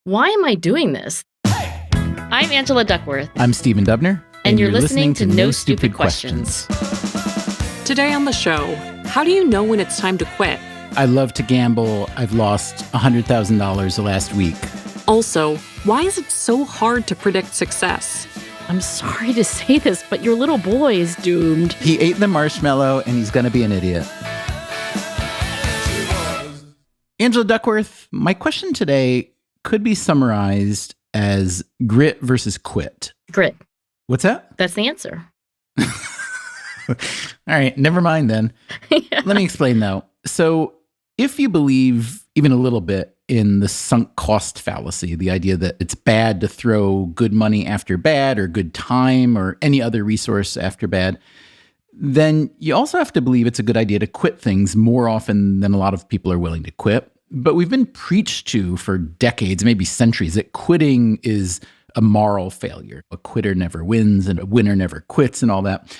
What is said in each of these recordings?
Why am I doing this? I'm Angela Duckworth. I'm Stephen Dubner. And you're listening to No Stupid Questions. Today on the show, how do you know when it's time to quit? I love to gamble. I've lost $100,000 the last week. Also, why is it so hard to predict success? I'm sorry to say this, but your little boy is doomed. He ate the marshmallow and he's going to be an idiot. Angela Duckworth, my question today could be summarized as grit versus quit. Grit. What's that? That's the answer. All right, never mind then. Yeah. Let me explain though. So if you believe even a little bit in the sunk cost fallacy, the idea that it's bad to throw good money after bad or good time or any other resource after bad, then you also have to believe it's a good idea to quit things more often than a lot of people are willing to quit. But we've been preached to for decades, maybe centuries, that quitting is a moral failure. A quitter never wins and a winner never quits and all that.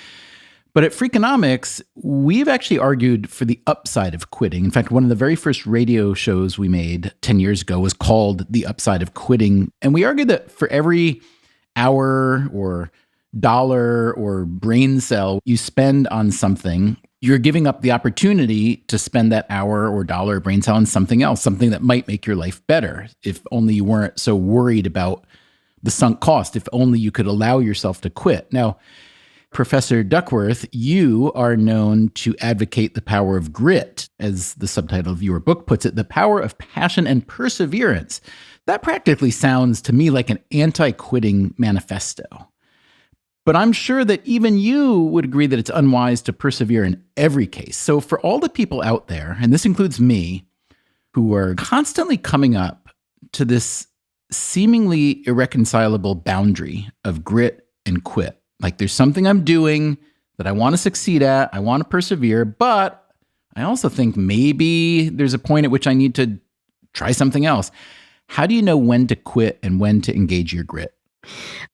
But at Freakonomics, we've actually argued for the upside of quitting. In fact, one of the very first radio shows we made 10 years ago was called The Upside of Quitting. And we argued that for every hour or dollar or brain cell you spend on something, you're giving up the opportunity to spend that hour or dollar or brain cell on something else, something that might make your life better, if only you weren't so worried about the sunk cost, if only you could allow yourself to quit. Now, Professor Duckworth, you are known to advocate the power of grit, as the subtitle of your book puts it, the power of passion and perseverance. That practically sounds to me like an anti-quitting manifesto. But I'm sure that even you would agree that it's unwise to persevere in every case. So for all the people out there, and this includes me, who are constantly coming up to this seemingly irreconcilable boundary of grit and quit, like there's something I'm doing that I want to succeed at, I want to persevere, but I also think maybe there's a point at which I need to try something else. How do you know when to quit and when to engage your grit?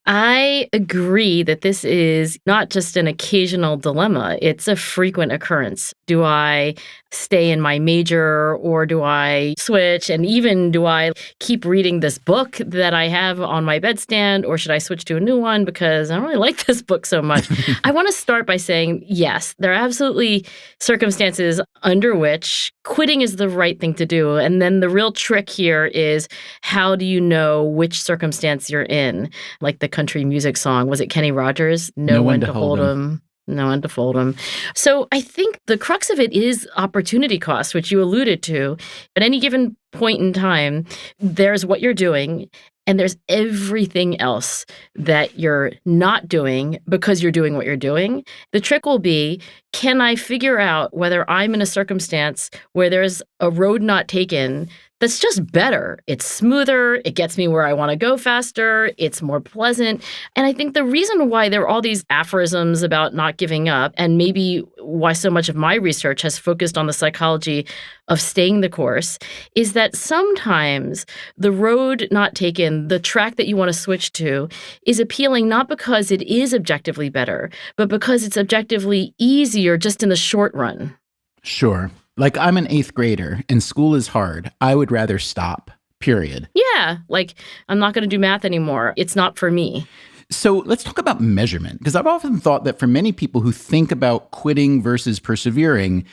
I agree that this is not just an occasional dilemma. It's a frequent occurrence. Do I stay in my major or do I switch? And even do I keep reading this book that I have on my bedstand or should I switch to a new one because I don't really like this book so much? I want to start by saying, yes, there are absolutely circumstances under which quitting is the right thing to do. And then the real trick here is how do you know which circumstance you're in? Like the country music song, was it Kenny Rogers? No one to hold him. No one to fold him. So I think the crux of it is opportunity cost, which you alluded to. At any given point in time, there's what you're doing and there's everything else that you're not doing because you're doing what you're doing. The trick will be, can I figure out whether I'm in a circumstance where there's a road not taken that's just better? It's smoother. It gets me where I want to go faster. It's more pleasant. And I think the reason why there are all these aphorisms about not giving up, and maybe why so much of my research has focused on the psychology of staying the course, is that sometimes the road not taken, the track that you want to switch to, is appealing not because it is objectively better, but because it's objectively easier just in the short run. Sure. Like I'm an 8th grader and school is hard. I would rather stop, period. Yeah, like I'm not going to do math anymore. It's not for me. So let's talk about measurement, because I've often thought that for many people who think about quitting versus persevering,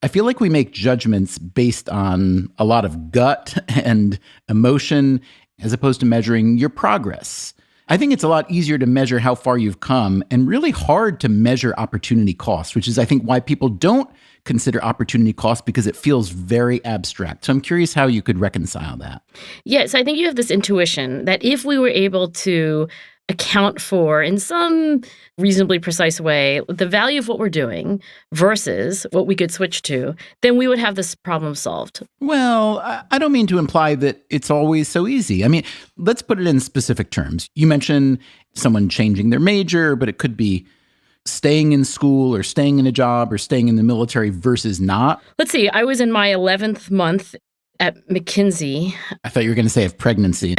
I feel like we make judgments based on a lot of gut and emotion as opposed to measuring your progress. I think it's a lot easier to measure how far you've come and really hard to measure opportunity cost, which is, I think, why people don't consider opportunity cost, because it feels very abstract. So I'm curious how you could reconcile that. Yes, I think you have this intuition that if we were able to account for, in some reasonably precise way, the value of what we're doing versus what we could switch to, then we would have this problem solved. Well, I don't mean to imply that it's always so easy. I mean, let's put it in specific terms. You mentioned someone changing their major, but it could be staying in school or staying in a job or staying in the military versus not. Let's see. I was in my 11th month at McKinsey. I thought you were going to say of pregnancy.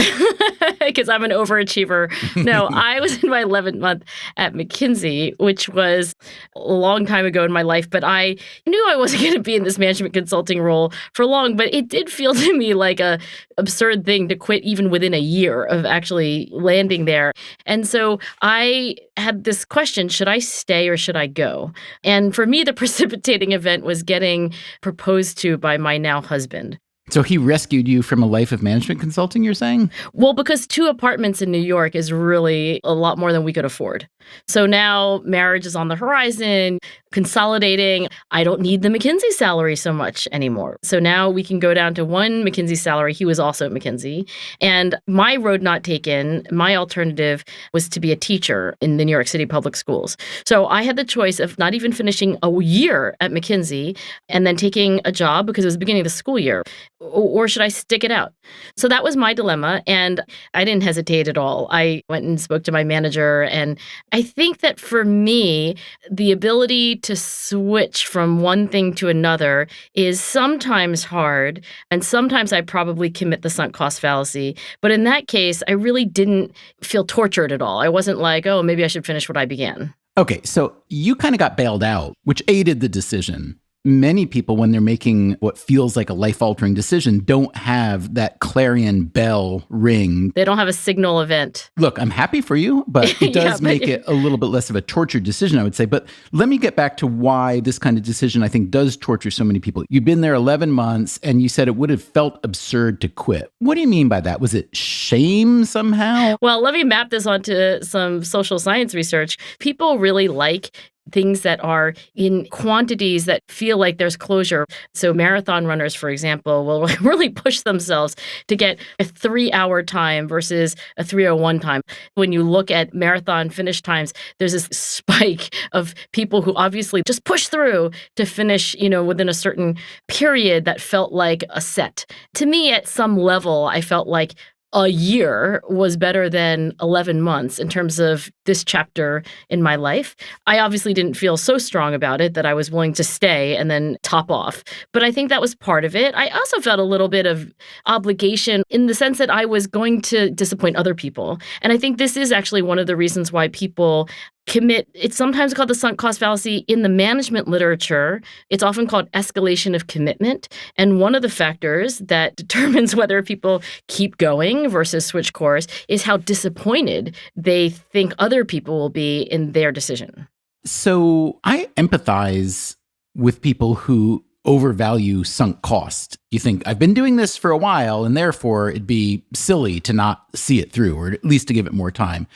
because I'm an overachiever. No, I was in my 11th month at McKinsey, which was a long time ago in my life, but I knew I wasn't going to be in this management consulting role for long, but it did feel to me like a absurd thing to quit even within a year of actually landing there. And so I had this question, should I stay or should I go? And for me, the precipitating event was getting proposed to by my now husband. So he rescued you from a life of management consulting, you're saying? Well, because 2 apartments in New York is really a lot more than we could afford. So now marriage is on the horizon, consolidating. I don't need the McKinsey salary so much anymore. So now we can go down to 1 McKinsey salary. He was also at McKinsey. And my road not taken, my alternative was to be a teacher in the New York City public schools. So I had the choice of not even finishing a year at McKinsey and then taking a job because it was the beginning of the school year. Or should I stick it out? So that was my dilemma. And I didn't hesitate at all. I went and spoke to my manager. And I think that for me, the ability to switch from one thing to another is sometimes hard. And sometimes I probably commit the sunk cost fallacy. But in that case, I really didn't feel tortured at all. I wasn't like, oh, maybe I should finish what I began. Okay, so you kind of got bailed out, which aided the decision. Many people, when they're making what feels like a life-altering decision, don't have that clarion bell ring. They don't have a signal event. Look, I'm happy for you, but it does make it a little bit less of a tortured decision, I would say. But let me get back to why this kind of decision, I think, does torture so many people. You've been there 11 months, and you said it would have felt absurd to quit. What do you mean by that? Was it shame somehow? Well, let me map this onto some social science research. People really like things that are in quantities that feel like there's closure. So marathon runners, for example, will really push themselves to get a 3-hour time versus a 3:01 time. When you look at marathon finish times, there's this spike of people who obviously just push through to finish, within a certain period that felt like a set. To me, at some level, I felt like a year was better than 11 months in terms of this chapter in my life. I obviously didn't feel so strong about it that I was willing to stay and then top off. But I think that was part of it. I also felt a little bit of obligation in the sense that I was going to disappoint other people. And I think this is actually one of the reasons why people commit. It's sometimes called the sunk cost fallacy. In the management literature, it's often called escalation of commitment. And one of the factors that determines whether people keep going versus switch course is how disappointed they think other people will be in their decision. So I empathize with people who overvalue sunk cost. You think, I've been doing this for a while, and therefore it'd be silly to not see it through, or at least to give it more time.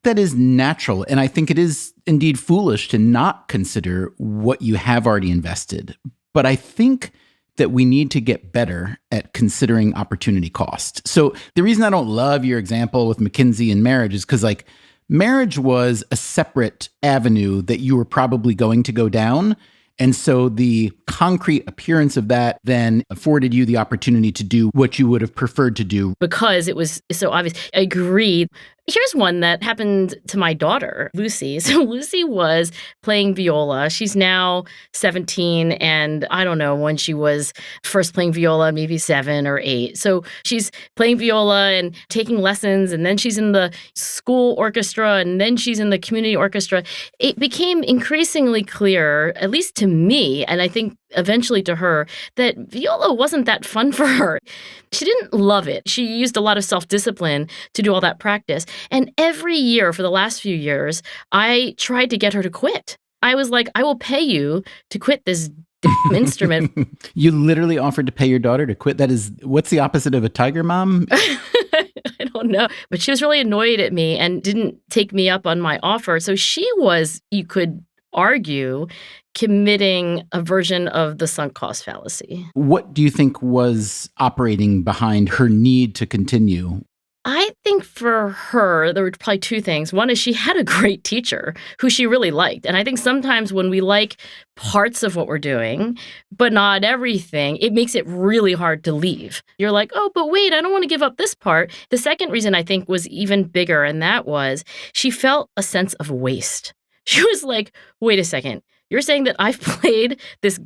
That is natural. And I think it is indeed foolish to not consider what you have already invested. But I think that we need to get better at considering opportunity cost. So the reason I don't love your example with McKinsey and marriage is because marriage was a separate avenue that you were probably going to go down. And so the concrete appearance of that then afforded you the opportunity to do what you would have preferred to do. Because it was so obvious. I agree. Here's one that happened to my daughter, Lucy. So Lucy was playing viola. She's now 17, and I don't know when she was first playing viola, maybe 7 or 8. So she's playing viola and taking lessons, and then she's in the school orchestra, and then she's in the community orchestra. It became increasingly clear, at least to me, and I think eventually to her, that viola wasn't that fun for her. She didn't love it. She used a lot of self-discipline to do all that practice. And every year for the last few years, I tried to get her to quit. I was like, I will pay you to quit this damn instrument. You literally offered to pay your daughter to quit? That is, what's the opposite of a tiger mom? I don't know. But she was really annoyed at me and didn't take me up on my offer. So she was, you could argue, committing a version of the sunk cost fallacy. What do you think was operating behind her need to continue? I think for her, there were probably 2 things. One is she had a great teacher who she really liked. And I think sometimes when we like parts of what we're doing, but not everything, it makes it really hard to leave. You're like, oh, but wait, I don't want to give up this part. The second reason I think was even bigger, and that was she felt a sense of waste. She was like, wait a second, you're saying that I've played this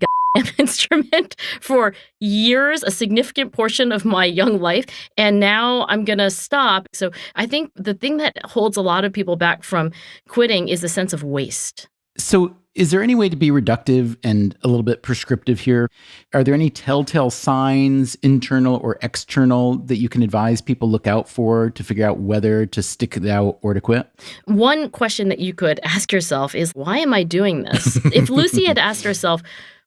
instrument for years, a significant portion of my young life, and now I'm going to stop. So I think the thing that holds a lot of people back from quitting is the sense of waste. So is there any way to be reductive and a little bit prescriptive here? Are there any telltale signs, internal or external, that you can advise people look out for to figure out whether to stick it out or to quit? One question that you could ask yourself is, why am I doing this? If Lucy had asked herself,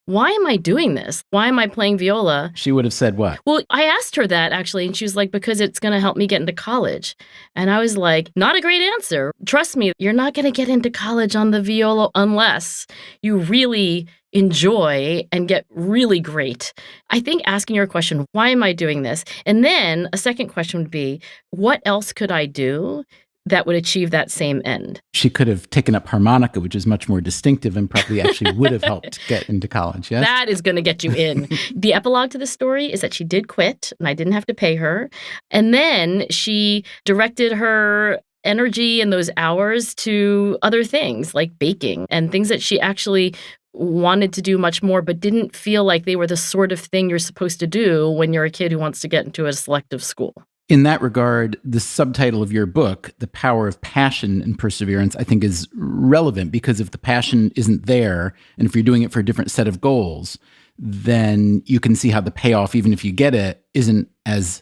why am I doing this? Why am I playing viola? She would have said what? Well, I asked her that actually, and she was like, because it's going to help me get into college. And I was like, not a great answer. Trust me, you're not going to get into college on the viola unless you really enjoy and get really great. I think asking your question, why am I doing this? And then a second question would be, what else could I do that would achieve that same end? She could have taken up harmonica, which is much more distinctive and probably actually would have helped get into college, yes? That is going to get you in. The epilogue to the story is that she did quit, and I didn't have to pay her. And then she directed her energy and those hours to other things like baking and things that she actually wanted to do much more, but didn't feel like they were the sort of thing you're supposed to do when you're a kid who wants to get into a selective school. In that regard, the subtitle of your book, The Power of Passion and Perseverance, I think is relevant, because if the passion isn't there, and if you're doing it for a different set of goals, then you can see how the payoff, even if you get it, isn't as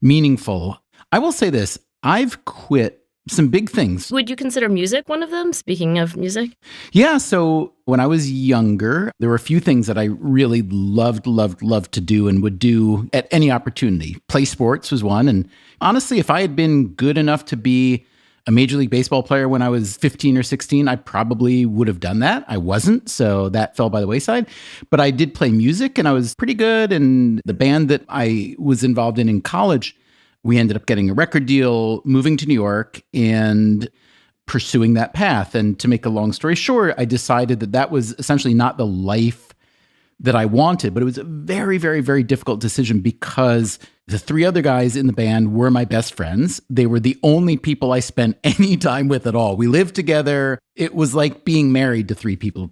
meaningful. I will say this, I've quit some big things. Would you consider music one of them, speaking of music? Yeah, so when I was younger, there were a few things that I really loved to do and would do at any opportunity. Play sports was one. And honestly, if I had been good enough to be a Major League Baseball player when I was 15 or 16, I probably would have done that. I wasn't, so that fell by the wayside. But I did play music, and I was pretty good. And the band that I was involved in college, we ended up getting a record deal, moving to New York, and pursuing that path. And to make a long story short, I decided that that was essentially not the life that I wanted, but it was a very, very, very difficult decision because the three other guys in the band were my best friends. They were the only people I spent any time with at all. We lived together. It was like being married to three people.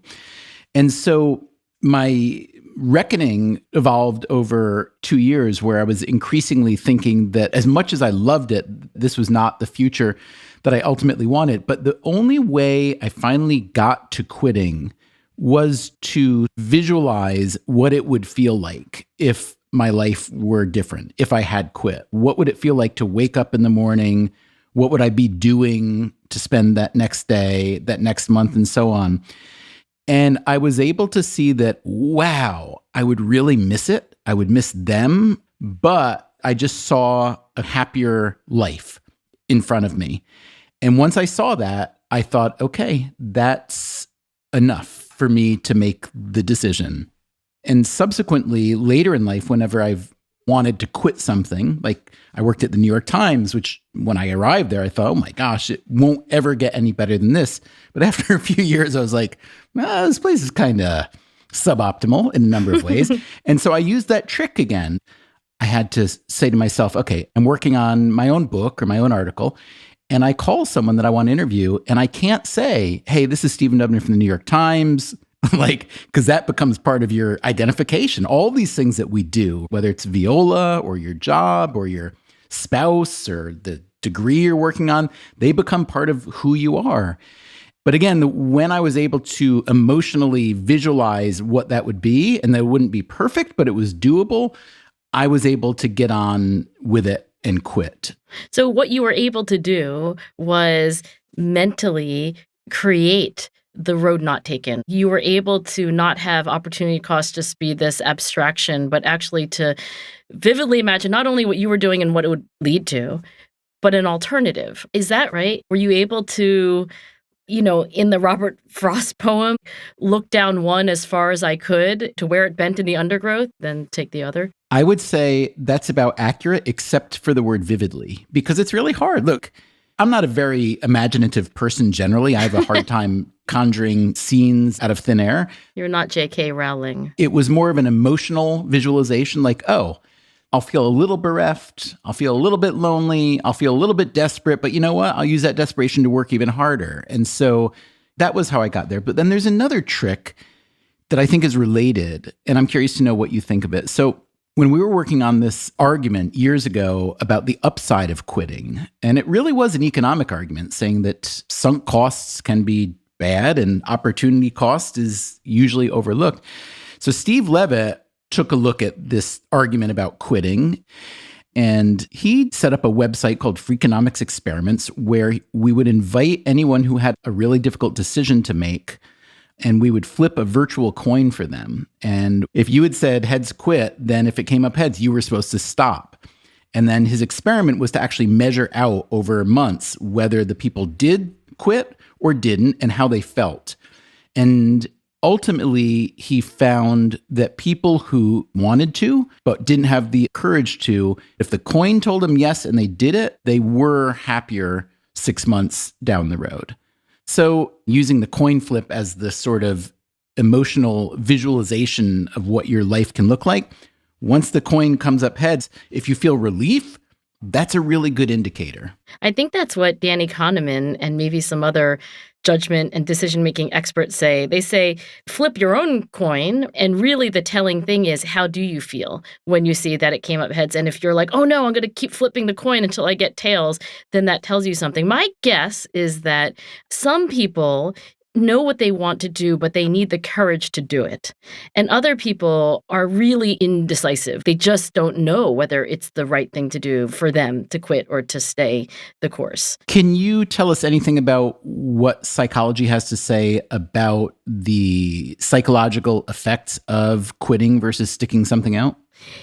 And so my reckoning evolved over 2 years, where I was increasingly thinking that as much as I loved it, this was not the future that I ultimately wanted. But the only way I finally got to quitting was to visualize what it would feel like if my life were different, if I had quit. What would it feel like to wake up in the morning? What would I be doing to spend that next day, that next month, and so on? And I was able to see that, wow, I would really miss it. I would miss them, but I just saw a happier life in front of me. And once I saw that, I thought, okay, that's enough for me to make the decision. And subsequently, later in life, whenever I've wanted to quit something, like I worked at the New York Times, which when I arrived there, I thought, oh my gosh, it won't ever get any better than this. But after a few years, I was like, this place is kind of suboptimal in a number of ways. And so I used that trick again. I had to say to myself, okay, I'm working on my own book or my own article, and I call someone that I want to interview, and I can't say, hey, this is Stephen Dubner from the New York Times, because that becomes part of your identification. All these things that we do, whether it's viola or your job or your spouse or the degree you're working on, they become part of who you are. But again, when I was able to emotionally visualize what that would be, and that it wouldn't be perfect, but it was doable, I was able to get on with it and quit. So what you were able to do was mentally create the road not taken. You were able to not have opportunity cost just be this abstraction, but actually to vividly imagine not only what you were doing and what it would lead to, but an alternative. Is that right? Were you able to, in the Robert Frost poem, look down one as far as I could to where it bent in the undergrowth, then take the other? I would say that's about accurate, except for the word vividly, because it's really hard. Look, I'm not a very imaginative person generally. I have a hard time conjuring scenes out of thin air. You're not J.K. Rowling. It was more of an emotional visualization, like, oh, I'll feel a little bereft. I'll feel a little bit lonely. I'll feel a little bit desperate. But you know what? I'll use that desperation to work even harder. And so that was how I got there. But then there's another trick that I think is related, and I'm curious to know what you think of it. So when we were working on this argument years ago about the upside of quitting, and it really was an economic argument saying that sunk costs can be bad and opportunity cost is usually overlooked. So Steve Levitt took a look at this argument about quitting, and he set up a website called Freakonomics Experiments where we would invite anyone who had a really difficult decision to make, and we would flip a virtual coin for them. And if you had said heads quit, then if it came up heads, you were supposed to stop. And then his experiment was to actually measure out over months whether the people did quit or didn't and how they felt. And ultimately, he found that people who wanted to but didn't have the courage to, if the coin told them yes and they did it, they were happier 6 months down the road. So using the coin flip as the sort of emotional visualization of what your life can look like, once the coin comes up heads, if you feel relief, that's a really good indicator. I think that's what Danny Kahneman and maybe some other judgment and decision-making experts say. They say, flip your own coin, and really the telling thing is, how do you feel when you see that it came up heads? And if you're like, oh no, I'm going to keep flipping the coin until I get tails, then that tells you something. My guess is that some people know what they want to do, but they need the courage to do it. And other people are really indecisive. They just don't know whether it's the right thing to do for them to quit or to stay the course. Can you tell us anything about what psychology has to say about the psychological effects of quitting versus sticking something out?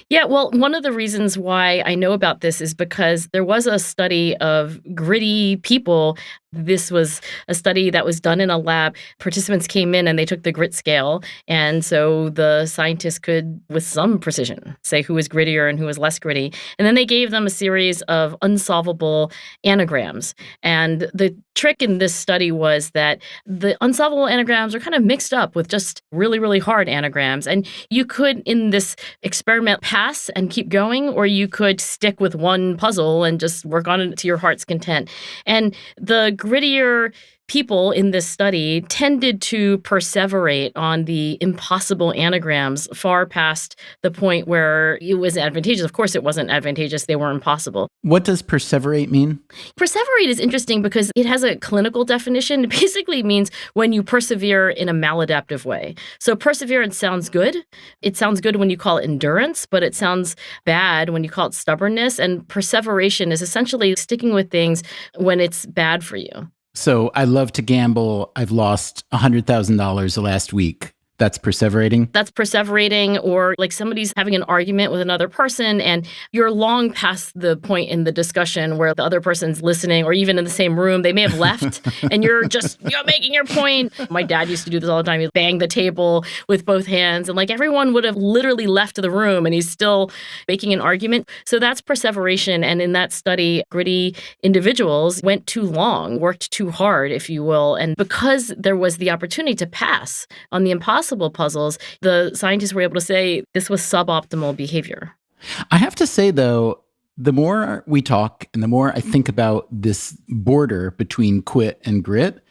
Yeah, well, one of the reasons why I know about this is because there was a study of gritty people. This was a study that was done in a lab. Participants came in and they took the grit scale. And so the scientists could, with some precision, say who was grittier and who was less gritty. And then they gave them a series of unsolvable anagrams. And the trick in this study was that the unsolvable anagrams are kind of mixed up with just really, really hard anagrams. And you could, in this experiment, pass and keep going, or you could stick with one puzzle and just work on it to your heart's content. And the grittier people in this study tended to perseverate on the impossible anagrams far past the point where it was advantageous. Of course, it wasn't advantageous. They were impossible. What does perseverate mean? Perseverate is interesting because it has a clinical definition. It basically means when you persevere in a maladaptive way. So perseverance sounds good. It sounds good when you call it endurance, but it sounds bad when you call it stubbornness. And perseveration is essentially sticking with things when it's bad for you. So I love to gamble. I've lost $100,000 the last week. That's perseverating? That's perseverating, or like somebody's having an argument with another person and you're long past the point in the discussion where the other person's listening, or even in the same room. They may have left and you're making your point. My dad used to do this all the time. He'd bang the table with both hands and like everyone would have literally left the room and he's still making an argument. So that's perseveration. And in that study, gritty individuals went too long, worked too hard, if you will. And because there was the opportunity to pass on the impossible puzzles, the scientists were able to say this was suboptimal behavior. I have to say, though, the more we talk and the more I think about this border between quit and grit,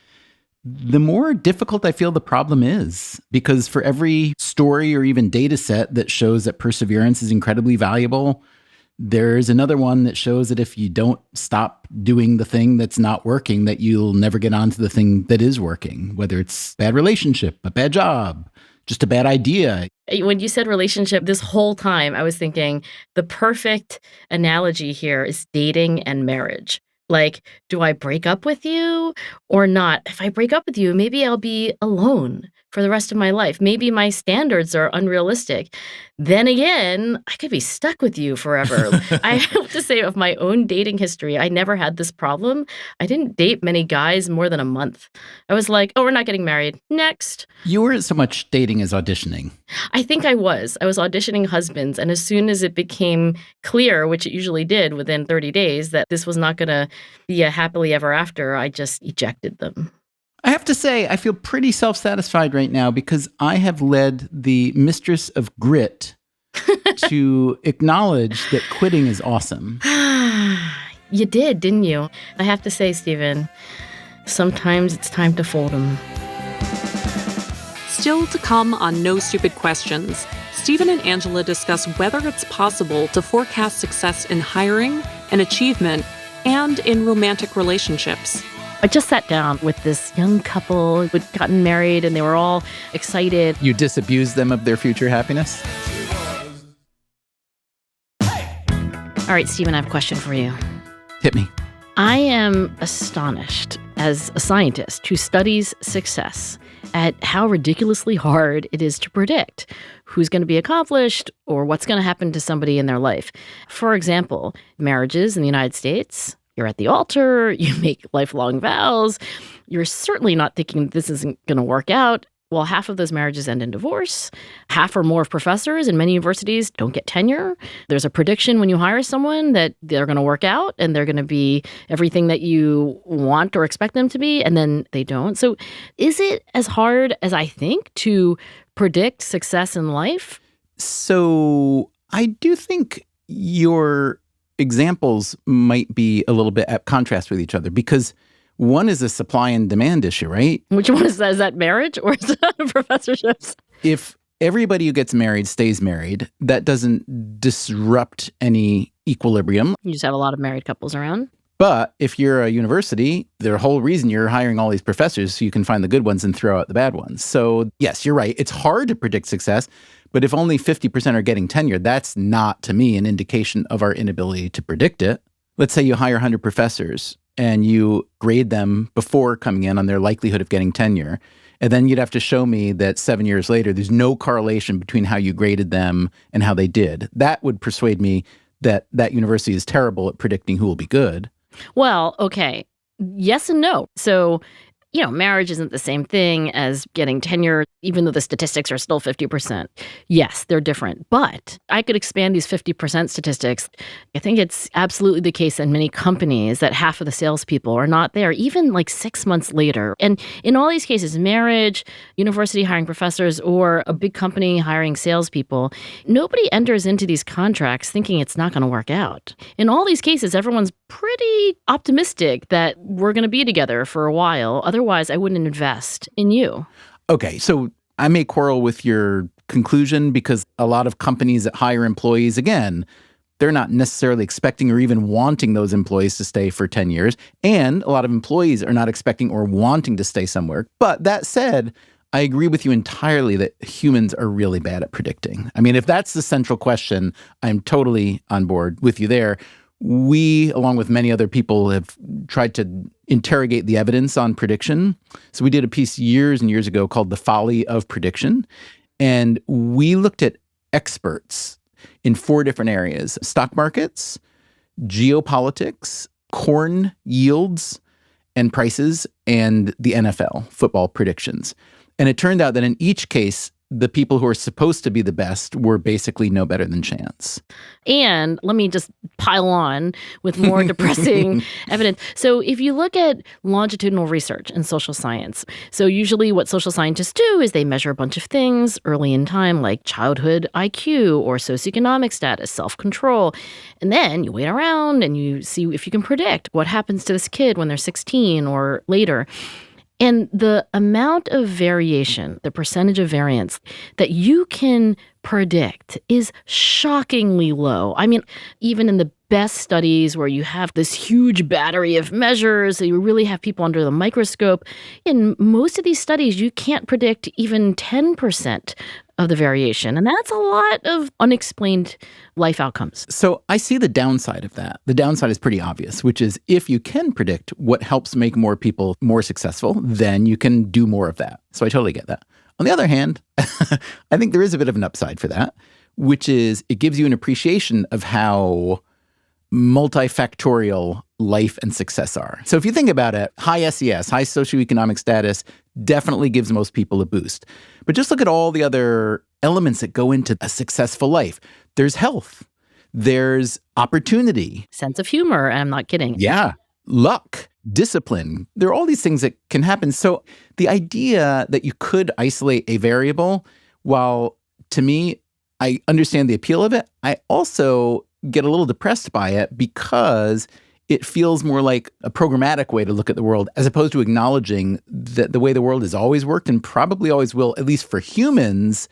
the more difficult I feel the problem is. Because for every story or even data set that shows that perseverance is incredibly valuable, there's another one that shows that if you don't stop doing the thing that's not working, that you'll never get onto the thing that is working, whether it's a bad relationship, a bad job, just a bad idea. When you said relationship, this whole time I was thinking the perfect analogy here is dating and marriage. Like, do I break up with you or not? If I break up with you, maybe I'll be alone for the rest of my life. Maybe my standards are unrealistic. Then again, I could be stuck with you forever. I have to say, of my own dating history, I never had this problem. I didn't date many guys more than a month. I was like, oh, we're not getting married. Next. You weren't so much dating as auditioning. I think I was. I was auditioning husbands. And as soon as it became clear, which it usually did within 30 days, that this was not going to be a happily ever after, I just ejected them. I have to say, I feel pretty self-satisfied right now because I have led the mistress of grit to acknowledge that quitting is awesome. You did, didn't you? I have to say, Stephen, sometimes it's time to fold them. Still to come on No Stupid Questions, Stephen and Angela discuss whether it's possible to forecast success in hiring and achievement and in romantic relationships. I just sat down with this young couple who'd gotten married and they were all excited. You disabuse them of their future happiness? All right, Stephen, I have a question for you. Hit me. I am astonished as a scientist who studies success at how ridiculously hard it is to predict who's going to be accomplished or what's going to happen to somebody in their life. For example, marriages in the United States, you're at the altar, you make lifelong vows, you're certainly not thinking this isn't going to work out. Well, half of those marriages end in divorce. Half or more of professors in many universities don't get tenure. There's a prediction when you hire someone that they're going to work out and they're going to be everything that you want or expect them to be, and then they don't. So is it as hard as I think to predict success in life? So I do think your examples might be a little bit at contrast with each other because one is a supply and demand issue, right? Which one is that? Is that marriage or is that professorships? If everybody who gets married stays married, that doesn't disrupt any equilibrium. You just have a lot of married couples around. But if you're a university, the whole reason you're hiring all these professors so you can find the good ones and throw out the bad ones. So yes, you're right. It's hard to predict success, but if only 50% are getting tenure, that's not, to me, an indication of our inability to predict it. Let's say you hire 100 professors and you grade them before coming in on their likelihood of getting tenure. And then you'd have to show me that 7 years later, there's no correlation between how you graded them and how they did. That would persuade me that that university is terrible at predicting who will be good. Well, okay. Yes and no. So, marriage isn't the same thing as getting tenure, even though the statistics are still 50%. Yes, they're different. But I could expand these 50% statistics. I think it's absolutely the case in many companies that half of the salespeople are not there, even like 6 months later. And in all these cases, marriage, university hiring professors, or a big company hiring salespeople, nobody enters into these contracts thinking it's not going to work out. In all these cases, everyone's pretty optimistic that we're going to be together for a while. Otherwise, I wouldn't invest in you. Okay, so I may quarrel with your conclusion because a lot of companies that hire employees, again, they're not necessarily expecting or even wanting those employees to stay for 10 years. And a lot of employees are not expecting or wanting to stay somewhere. But that said, I agree with you entirely that humans are really bad at predicting. I mean, if that's the central question, I'm totally on board with you there. We, along with many other people, have tried to interrogate the evidence on prediction. So we did a piece years and years ago called The Folly of Prediction. And we looked at experts in 4 different areas: stock markets, geopolitics, corn yields and prices, and the NFL, football predictions. And it turned out that in each case, the people who are supposed to be the best were basically no better than chance. And let me just pile on with more depressing evidence. So if you look at longitudinal research in social science, so usually what social scientists do is they measure a bunch of things early in time, like childhood IQ or socioeconomic status, self-control. And then you wait around and you see if you can predict what happens to this kid when they're 16 or later. And the amount of variation, the percentage of variance that you can predict is shockingly low. I mean, even in the best studies where you have this huge battery of measures, you really have people under the microscope, in most of these studies, you can't predict even 10% of the variation. And that's a lot of unexplained life outcomes. So I see the downside of that. The downside is pretty obvious, which is if you can predict what helps make more people more successful, then you can do more of that. So I totally get that. On the other hand, I think there is a bit of an upside for that, which is it gives you an appreciation of how multifactorial life and success are. So if you think about it, high SES, high socioeconomic status, definitely gives most people a boost. But just look at all the other elements that go into a successful life. There's health. There's opportunity. Sense of humor. I'm not kidding. Yeah. Luck. Discipline. There are all these things that can happen. So the idea that you could isolate a variable, while to me, I understand the appeal of it, I also get a little depressed by it because it feels more like a programmatic way to look at the world, as opposed to acknowledging that the way the world has always worked and probably always will, at least for humans,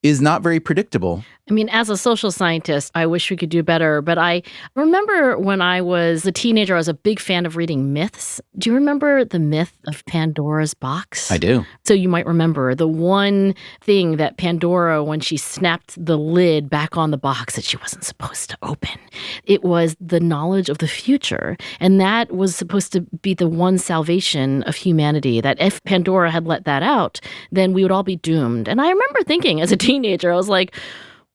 is not very predictable. I mean, as a social scientist, I wish we could do better. But I remember when I was a teenager, I was a big fan of reading myths. Do you remember the myth of Pandora's box? I do. So you might remember the one thing that Pandora, when she snapped the lid back on the box that she wasn't supposed to open, it was the knowledge of the future. And that was supposed to be the one salvation of humanity, that if Pandora had let that out, then we would all be doomed. And I remember thinking as a teenager, I was like,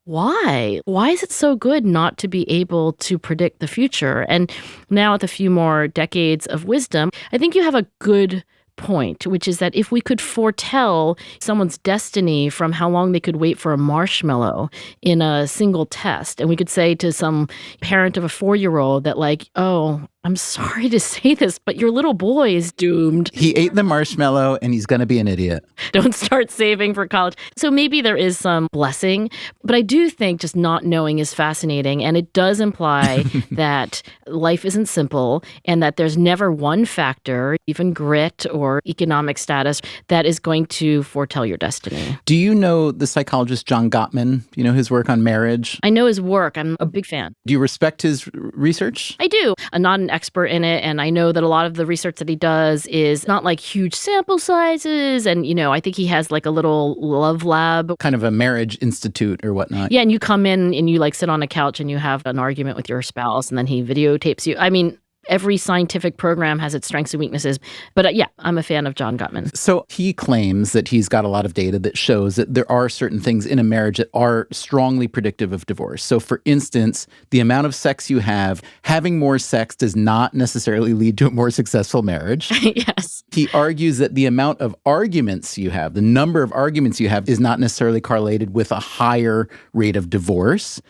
why? Why is it so good not to be able to predict the future? And now with a few more decades of wisdom, I think you have a good point, which is that if we could foretell someone's destiny from how long they could wait for a marshmallow in a single test, and we could say to some parent of a 4-year-old that like, oh, I'm sorry to say this, but your little boy is doomed. He ate the marshmallow and he's going to be an idiot. Don't start saving for college. So maybe there is some blessing, but I do think just not knowing is fascinating. And it does imply that life isn't simple and that there's never one factor, even grit or economic status, that is going to foretell your destiny. Do you know the psychologist John Gottman? Do you know his work on marriage? I know his work. I'm a big fan. Do you respect his research? I do. I'm not an expert in it, and I know that a lot of the research that he does is not like huge sample sizes, and I think he has like a little love lab, kind of a marriage institute or whatnot. Yeah, and you come in and you like sit on a couch and you have an argument with your spouse, and then he videotapes you. I mean, every scientific program has its strengths and weaknesses. But yeah, I'm a fan of John Gottman. So he claims that he's got a lot of data that shows that there are certain things in a marriage that are strongly predictive of divorce. So for instance, the amount of sex you have, having more sex does not necessarily lead to a more successful marriage. Yes. He argues that the amount of arguments you have, the number of arguments you have, is not necessarily correlated with a higher rate of divorce.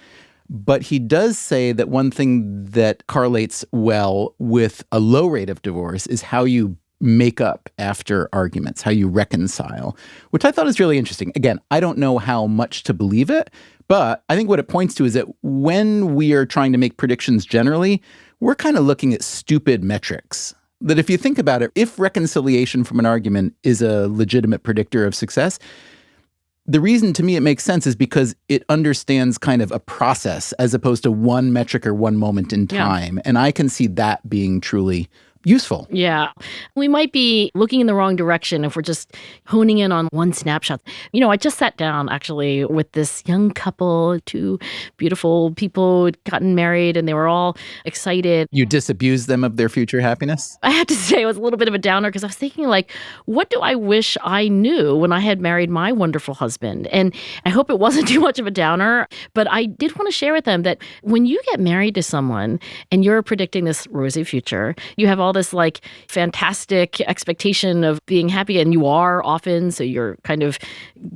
But he does say that one thing that correlates well with a low rate of divorce is how you make up after arguments, how you reconcile, which I thought is really interesting. Again, I don't know how much to believe it, but I think what it points to is that when we are trying to make predictions generally, we're kind of looking at stupid metrics. That if you think about it, if reconciliation from an argument is a legitimate predictor of success, the reason to me it makes sense is because it understands kind of a process as opposed to one metric or one moment in time. Yeah. And I can see that being truly useful. Yeah. We might be looking in the wrong direction if we're just honing in on one snapshot. I just sat down actually with this young couple, 2 beautiful people who'd gotten married, and they were all excited. You disabused them of their future happiness? I have to say it was a little bit of a downer because I was thinking like, what do I wish I knew when I had married my wonderful husband? And I hope it wasn't too much of a downer, but I did want to share with them that when you get married to someone and you're predicting this rosy future, you have all this like fantastic expectation of being happy, and you are often, so you're kind of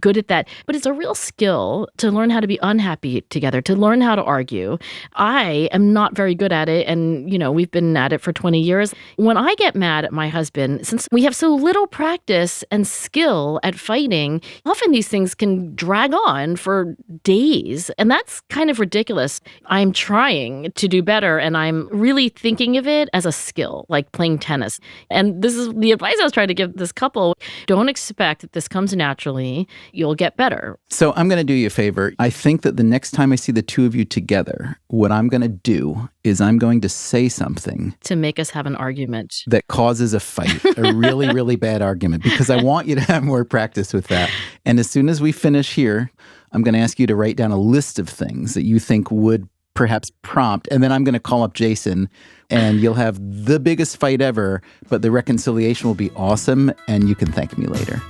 good at that. But it's a real skill to learn how to be unhappy together, to learn how to argue. I am not very good at it, and we've been at it for 20 years. When I get mad at my husband, since we have so little practice and skill at fighting, often these things can drag on for days, and that's kind of ridiculous. I'm trying to do better, and I'm really thinking of it as a skill, like playing tennis. And this is the advice I was trying to give this couple. Don't expect that this comes naturally. You'll get better. So I'm going to do you a favor. I think that the next time I see the two of you together, what I'm going to do is I'm going to say something to make us have an argument that causes a fight, a really, really bad argument, because I want you to have more practice with that. And as soon as we finish here, I'm going to ask you to write down a list of things that you think would perhaps prompt, and then I'm going to call up Jason, and you'll have the biggest fight ever, but the reconciliation will be awesome, and you can thank me later.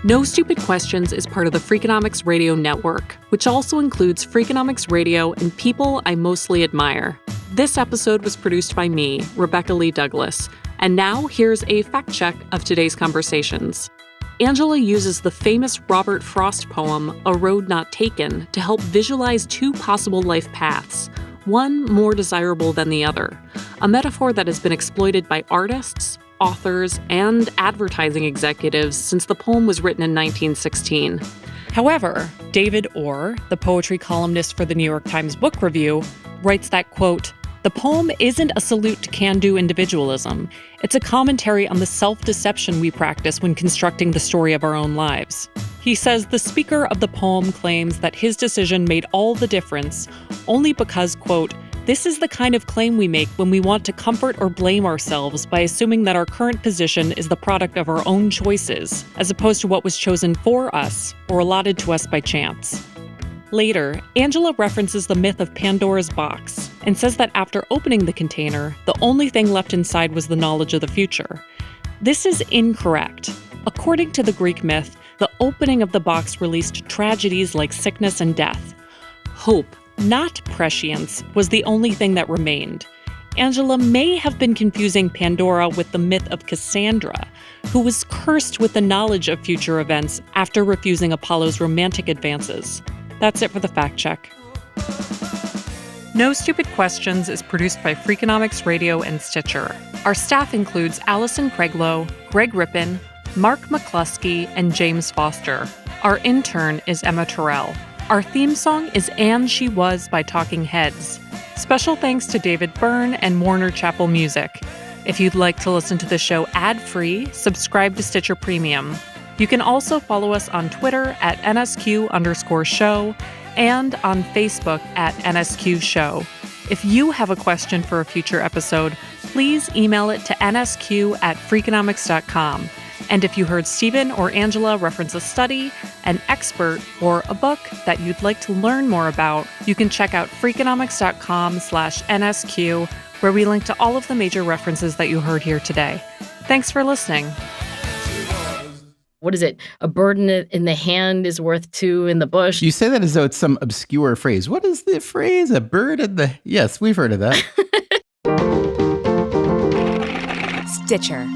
No Stupid Questions is part of the Freakonomics Radio Network, which also includes Freakonomics Radio and People I Mostly Admire. This episode was produced by me, Rebecca Lee Douglas, and now here's a fact check of today's conversations. Angela uses the famous Robert Frost poem, A Road Not Taken, to help visualize 2 possible life paths, one more desirable than the other, a metaphor that has been exploited by artists, authors, and advertising executives since the poem was written in 1916. However, David Orr, the poetry columnist for the New York Times Book Review, writes that, quote, "The poem isn't a salute to can-do individualism. It's a commentary on the self-deception we practice when constructing the story of our own lives." He says the speaker of the poem claims that his decision made all the difference only because, quote, "This is the kind of claim we make when we want to comfort or blame ourselves by assuming that our current position is the product of our own choices, as opposed to what was chosen for us or allotted to us by chance." Later, Angela references the myth of Pandora's box and says that after opening the container, the only thing left inside was the knowledge of the future. This is incorrect. According to the Greek myth, the opening of the box released tragedies like sickness and death. Hope, not prescience, was the only thing that remained. Angela may have been confusing Pandora with the myth of Cassandra, who was cursed with the knowledge of future events after refusing Apollo's romantic advances. That's it for the fact check. No Stupid Questions is produced by Freakonomics Radio and Stitcher. Our staff includes Allison Craiglow, Greg Rippin, Mark McCluskey, and James Foster. Our intern is Emma Terrell. Our theme song is And She Was by Talking Heads. Special thanks to David Byrne and Warner Chappell Music. If you'd like to listen to the show ad-free, subscribe to Stitcher Premium. You can also follow us on Twitter at NSQ_show and on Facebook at NSQ Show. If you have a question for a future episode, please email it to nsq@freakonomics.com. And if you heard Stephen or Angela reference a study, an expert, or a book that you'd like to learn more about, you can check out freakonomics.com/NSQ, where we link to all of the major references that you heard here today. Thanks for listening. What is it? A bird in the hand is worth two in the bush. You say that as though it's some obscure phrase. What is the phrase? A bird in the... Yes, we've heard of that. Stitcher.